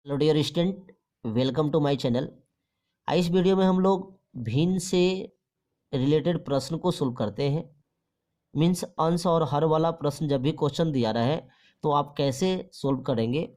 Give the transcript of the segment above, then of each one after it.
Hello dear student, welcome to my channel. इस video में हम लोग भिन्न से रिलेटेड प्रश्न को सोल्व करते हैं। मीन्स अंश और हर वाला प्रश्न जब भी क्वेश्चन दिया रहा है तो आप कैसे सोल्व करेंगे।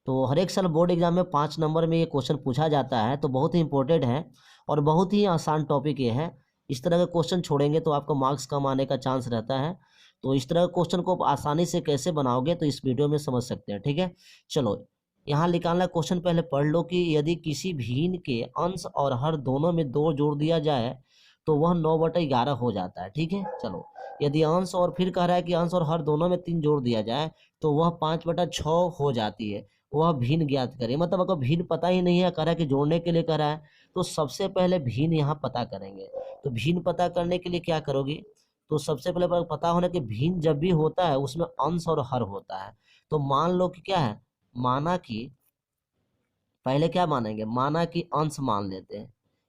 तो हर एक साल बोर्ड एग्जाम में 5 नंबर में ये क्वेश्चन पूछा जाता है, तो बहुत ही इंपॉर्टेंट है और बहुत ही आसान टॉपिक ये है। इस तरह का क्वेश्चन छोड़ेंगे तो आपको मार्क्स कम आने का चांस रहता है। तो इस तरह के क्वेश्चन को आप आसानी से कैसे बनाओगे तो इस वीडियो में समझ सकते हैं। ठीक है, चलो यहाँ निकालना क्वेश्चन पहले पढ़ लो कि यदि किसी भिन्न के अंश और हर दोनों में 2 जोड़ दिया जाए तो वह 9/11 हो जाता है। ठीक है, चलो यदि अंश और फिर कह रहा है कि अंश और हर दोनों में 3 जोड़ दिया जाए तो वह 5/6 हो जाती है। वह भिन्न ज्ञात करें, मतलब अगर भिन्न पता ही नहीं है, कह रहा है कि जोड़ने के लिए कह रहा है, तो सबसे पहले भिन्न यहाँ पता करेंगे। तो भिन्न पता करने के लिए क्या करोगे, तो सबसे पहले पता होना कि भिन्न जब भी होता है उसमें अंश और हर होता है। तो मान लो कि क्या है, माना कि पहले क्या मानेंगे, माना कि अंश मान लेते हैं,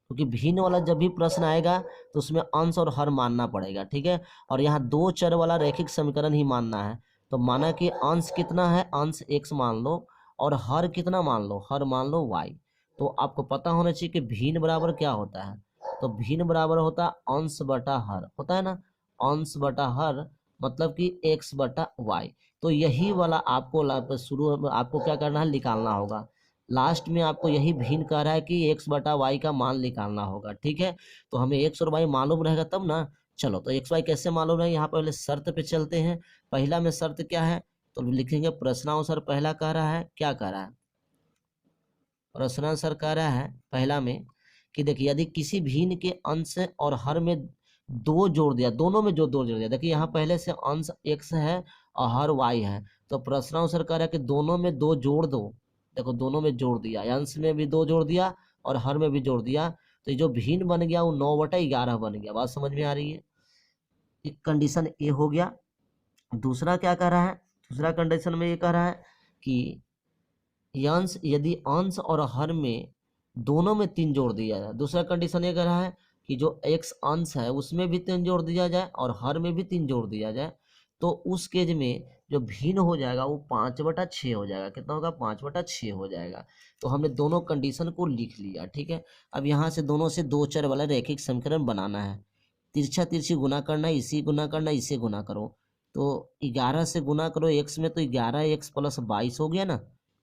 क्योंकि भिन्न वाला जब भी प्रश्न आएगा तो उसमें अंश और हर मानना पड़ेगा। ठीक है, और यहाँ 2 चर वाला रैखिक समीकरण ही मानना है। तो माना कि अंश कितना है, अंश x मान लो, और हर कितना मान लो, हर मान लो y। तो आपको पता होना चाहिए कि भिन्न बराबर क्या होता है। तो भिन्न बराबर होता है अंश बटा हर, होता है ना, अंश बटा हर, मतलब कि x बटा y। तो यही वाला आपको शुरू में आपको क्या करना है, निकालना होगा। लास्ट में आपको यही भिन्न कह रहा है कि x/y का मान निकालना होगा। ठीक है, तो हमें x और y मालूम रहेगा तब ना। चलो तो x y कैसे मालूम है, यहाँ पहले शर्त पे चलते हैं। पहला में शर्त क्या है, तो लिखेंगे प्रश्नानुसार। पहला कह रहा है, क्या कह रहा है, प्रश्नानुसार कह रहा है पहला में कि देखिए यदि किसी भिन्न के अंश और हर में 2 जोड़ दिया, दोनों में जो 2 जोड़ दिया, देखिए यहाँ पहले से अंश x है और हर y है, तो प्रश्नानुसार कह रहा है कि दोनों में 2 जोड़ दो। देखो दोनों में जोड़ दिया, अंश में भी 2 जोड़ दिया और हर में भी जोड़ दिया, तो ये जो भिन्न बन गया वो 9/11 बन गया। बात समझ में आ रही है, एक कंडीशन ए हो गया। दूसरा क्या कह रहा है, दूसरा कंडीशन में ये कह रहा है कि अंश, यदि अंश और हर में दोनों में 3 जोड़ दिया जाए। दूसरा कंडीशन ये कह रहा है कि जो x अंश है उसमें भी 3 जोड़ दिया जाए और हर में भी 3 जोड़ दिया जाए, तो उस केस में जो भिन्न हो जाएगा वो 5/6 हो जाएगा। कितना होगा, 5/6 हो जाएगा। तो हमने दोनों कंडीशन को लिख लिया। ठीक है, अब यहाँ से दोनों से 2 चर वाला रैखिक समीकरण बनाना है। तिरछा तिरछी गुना करना, इसी गुना करना, इसे गुना करो। तो 11 से गुना करो x में, तो 11x + 22 हो गया ना।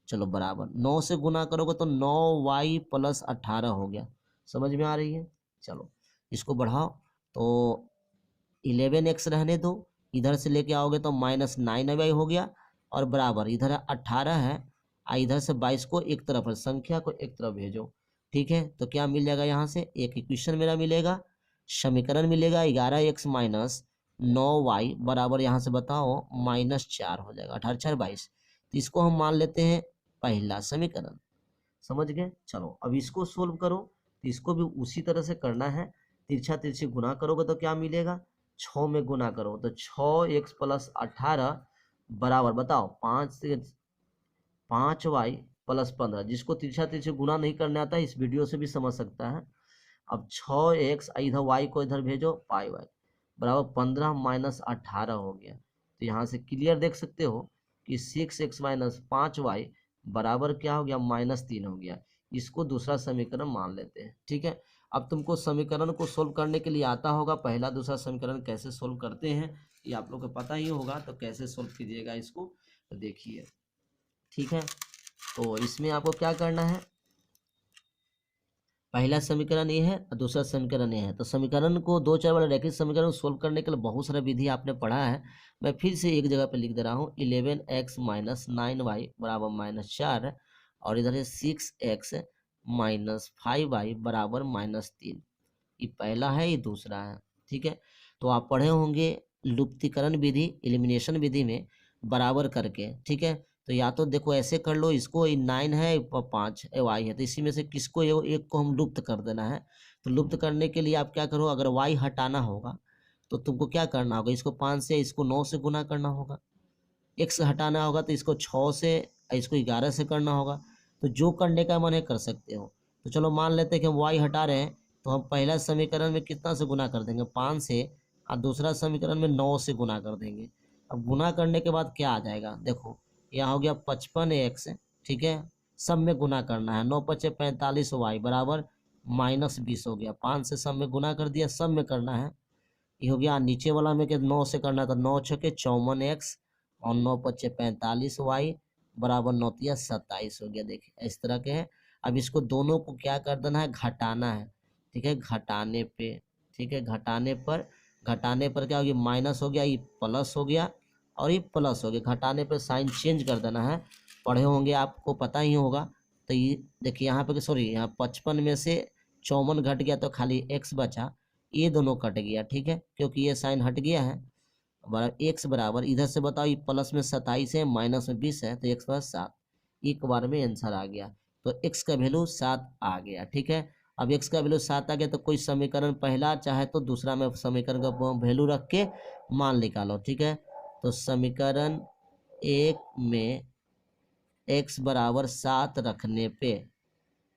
चलो बराबर 9 से गुना करोगे तो 9y + 18 हो गया। समझ में आ रही है, चलो इसको बढ़ाओ तो 11x रहने दो, इधर से लेके आओगे तो -9y हो गया, और बराबर इधर 18 है, इधर से 22 को एक तरफ है, संख्या को एक तरफ भेजो। ठीक है, तो क्या मिल जाएगा, यहाँ से एक इक्वेशन मेरा मिलेगा, समीकरण मिलेगा 11x - 9y बराबर, यहाँ से बताओ -4 हो जाएगा। 18 4 22, तो इसको हम मान लेते हैं पहला समीकरण। समझ गए, चलो अब इसको सोल्व करो। तो इसको भी उसी तरह से करना है, तिरछा तिरछी गुना करोगे तो क्या मिलेगा, 6 में गुना करो तो 6x + 18 बराबर, बताओ 5y + 15। जिसको तिरछा तिरछी गुना नहीं करने आता है इस वीडियो से भी समझ सकता है। अब 6x, इधर y को इधर भेजो, पाई y बराबर 15 - 18 हो गया। तो यहाँ से क्लियर देख सकते हो कि 6x - 5y बराबर क्या हो गया, -3 हो गया। इसको दूसरा समीकरण मान लेते हैं। ठीक है, अब तुमको समीकरण को सोल्व करने के लिए आता होगा, पहला दूसरा समीकरण कैसे सोल्व करते हैं ये आप लोग को पता ही होगा। तो कैसे सोल्व कीजिएगा इसको, तो देखिए। ठीक है, तो इसमें आपको क्या करना है, पहला समीकरण ये है और दूसरा समीकरण ये है। तो समीकरण को 2 चर वाले रैखिक समीकरण सोल्व करने के लिए बहुत सारा विधि आपने पढ़ा है। मैं फिर से एक जगह पे लिख दे रहा हूँ, 11x - 9y बराबर -4, और इधर है 6x - 5y बराबर -3। ये पहला है, ये दूसरा है। ठीक है, तो आप पढ़े होंगे लुप्तीकरण विधि, एलिमिनेशन विधि में बराबर करके। ठीक है, तो या तो देखो ऐसे कर लो, इसको 9 है 5 y है, तो इसी में से किसको एक को हम लुप्त कर देना है। तो लुप्त करने के लिए आप क्या करो, अगर y हटाना होगा तो तुमको क्या करना होगा, इसको 5 से, इसको 9 से गुना करना होगा। x हटाना होगा तो इसको 6 से, इसको 11 से करना होगा। तो जो करने का मन है कर सकते हो। तो चलो मान लेते हैं कि हम y हटा रहे हैं, तो हम पहला समीकरण में कितना से गुना कर देंगे, 5 से, और दूसरा समीकरण में 9 से गुना कर देंगे। अब गुना करने के बाद क्या आ जाएगा, देखो यहाँ हो गया 55x, ठीक है, सब में गुना करना है। 9 पचे 45 वाई बराबर -20 हो गया। 5 से सब में गुना कर दिया, सब में करना है, ये हो गया। नीचे वाला में के 9 से करना था, 9 छके 54 एक्स और 9 पचे 45 वाई बराबर 9 तिया 27 हो गया। देखिए इस तरह के हैं। अब इसको दोनों को क्या कर देना है, घटाना है। ठीक है, घटाने पे, ठीक है, घटाने पर क्या हो गया, माइनस हो गया, ये प्लस हो गया और ये प्लस हो गया। घटाने पर साइन चेंज कर देना है, पढ़े होंगे आपको पता ही होगा। तो ये देखिए यहाँ पे, सॉरी यहाँ 55 में से 54 घट गया तो खाली एक्स बचा, ये दोनों कट गया। ठीक है, क्योंकि ये साइन हट गया है। बराबर एक्स बराबर, इधर से बताओ ये प्लस में 27 है, माइनस में 20 है, तो एक्स बराबर 7। एक बार में आंसर आ गया, तो एक्स का वैल्यू 7 आ गया। ठीक है, अब एक्स का वैल्यू 7 आ गया तो कोई समीकरण पहला चाहे तो दूसरा में समीकरण का वैल्यू रख के मान निकालो। ठीक है, तो समीकरण 1 में एक्स बराबर 7 रखने पे,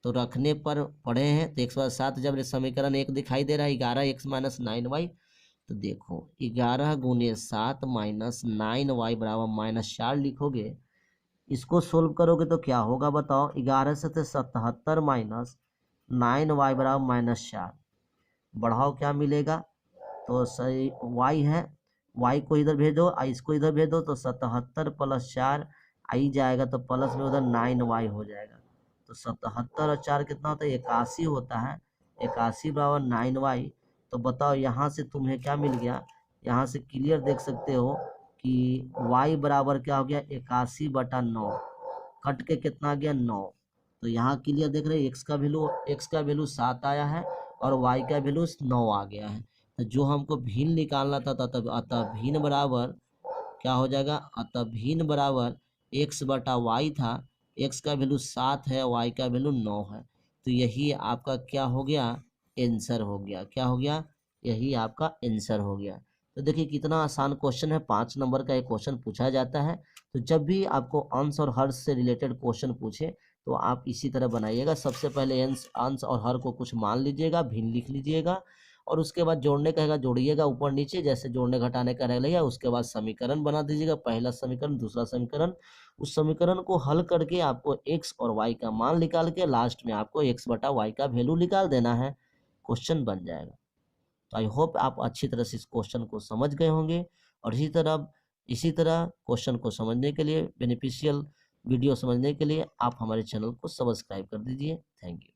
तो रखने पर पढ़े हैं तो एक्स बराबर 7, जब समीकरण 1 दिखाई दे रहा है 11x माइनस 9y, तो देखो 11 गुने 7 माइनस 9y बराबर -4 लिखोगे। इसको सोल्व करोगे तो क्या होगा बताओ, 11 से 77 माइनस 9y बराबर -4, बढ़ाओ क्या मिलेगा, तो सही y है, y को इधर भेजो, इसको इधर भेज दो, तो 77 + 4 आई जाएगा, तो प्लस में उधर 9y हो जाएगा। तो 77 और 4 कितना होता है, 81 होता है। 81 बराबर 9y। तो बताओ यहाँ से तुम्हें क्या मिल गया, यहाँ से क्लियर देख सकते हो कि y बराबर क्या हो गया, 81/9, कट के कितना आ गया 9। तो यहाँ क्लियर देख रहे हैं, x का वैल्यू 7 आया है और y का वैल्यू 9 आ गया है। तो जो हमको भिन्न निकालना था, तब अतः भिन्न बराबर क्या हो जाएगा, अतः भिन्न बराबर x/y था। x का वैल्यू 7 है, y का वैल्यू 9 है। तो यही आपका क्या हो गया, आंसर हो गया। क्या हो गया, यही आपका आंसर हो गया। तो देखिए कितना आसान क्वेश्चन है, 5 नंबर का एक क्वेश्चन पूछा जाता है। तो जब भी आपको अंश और हर से रिलेटेड क्वेश्चन पूछे तो आप इसी तरह बनाइएगा। सबसे पहले अंश और हर को कुछ मान लीजिएगा, भिन्न लिख लीजिएगा, और उसके बाद जोड़ने कहेगा जोड़िएगा ऊपर नीचे, जैसे जोड़ने घटाने का रहेगा। उसके बाद समीकरण बना दीजिएगा, पहला समीकरण, दूसरा समीकरण। उस समीकरण को हल करके आपको एक्स और वाई का मान निकाल के लास्ट में आपको x/y का वैल्यू निकाल देना है, क्वेश्चन बन जाएगा। तो आई होप आप अच्छी तरह से इस क्वेश्चन को समझ गए होंगे। और इसी तरह क्वेश्चन को समझने के लिए, बेनिफिशियल वीडियो समझने के लिए आप हमारे चैनल को सब्सक्राइब कर दीजिए। Thank you.